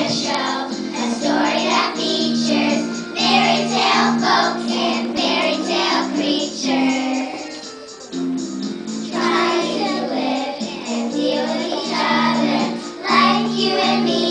show, a story that features fairy tale folks and fairy tale creatures. Trying to live and deal with each other like you and me.